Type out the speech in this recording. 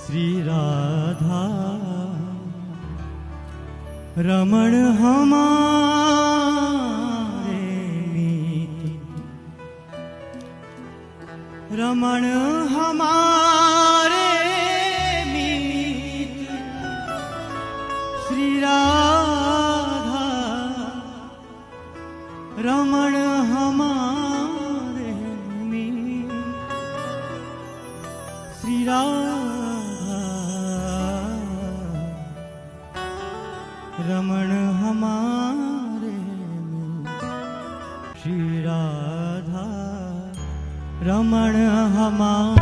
श्री राधा रमण हमारे मीत, रमण हमारे मीत, श्री राधा रमण हमारे मीत, श्री राधा रमण हमारे मीत, श्री राधा रमण हमारे